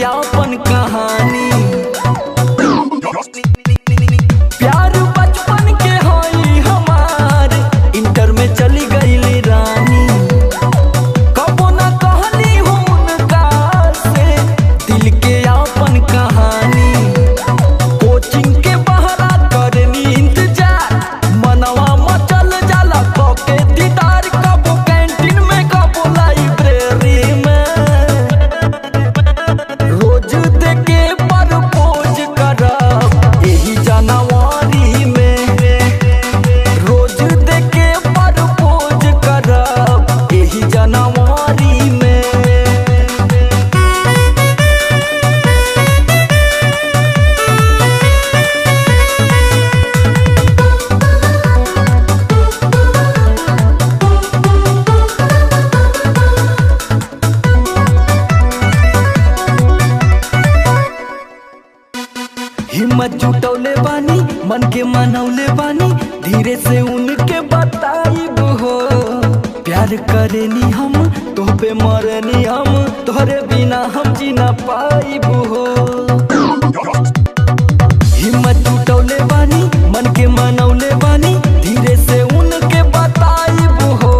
यापन कहानी प्यार बचपन के होई हमार इंटर में चली गई रानी। कबो न कहनी उनका से दिल के यापन कहानी। कोचिंग के बहरा करनी इंतजार मनवा मचल जाला के दीदार। कबो कैंटीन में कबो लाइब्रेरी में रोज देके प्रपोज करब एही जनवरी में। रोज देके प्रपोज करब एही जनवरी में। हिम्मत जुटौले बानी मन के मनौले बानी धीरे से उनके बताइब हो। प्यार करेनी हम तोह पे मरनी हम तोहरे बिना हम जी ना पाइब हो। हिम्मत जुटौले बानी मन के मनौले बानी धीरे से उनके बताइब हो।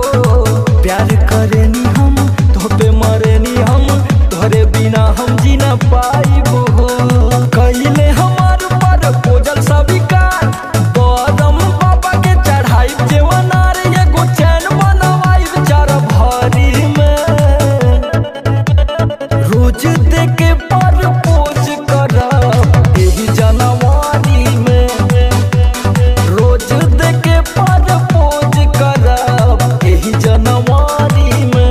प्यार करेनी हम तोह पे मरनी हम तोहरे बिना हम जी ना पाइब हो। कइले हमार प्रपोजल स्वीकार बरम बाबा के चढ़ाई जेवनार एगो चैन बनवाई चार भरी में। रोज देके प्रपोज करब एही जनवरी में। रोज देके प्रपोज करब एही जनवरी में।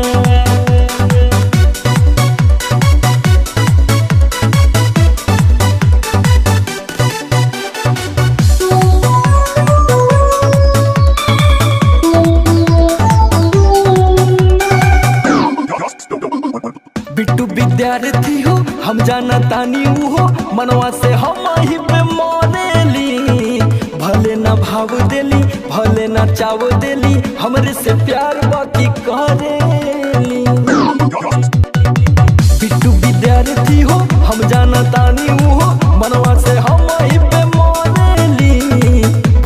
बिट्टू विद्यार्थी हो हम जाना तानी हो मनवा से हम ही पे मरेली। भले ना भाव देली भले ना चाव देली हमरे से प्यार बाकी करेली। बिट्टू विद्यार्थी हो हम जाना तानी हो मनवा से हम ही पे मरेली।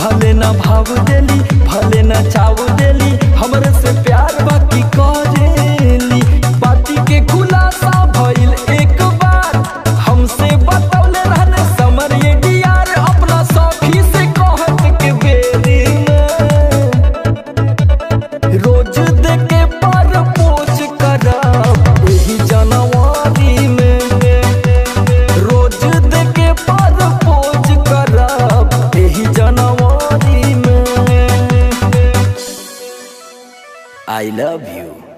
भले ना भाव देली भले ना चाव देली हमरे से प्यार बाकी करेली। बाती के खुलासा भइल एक बार हमसे बतौले रहने समर ये डियार अपना सखी से कहत के बेरी में। रोज देके प्रपोज करब एही जनवरी में। रोज देके प्रपोज करब एही जनवरी में। I love you.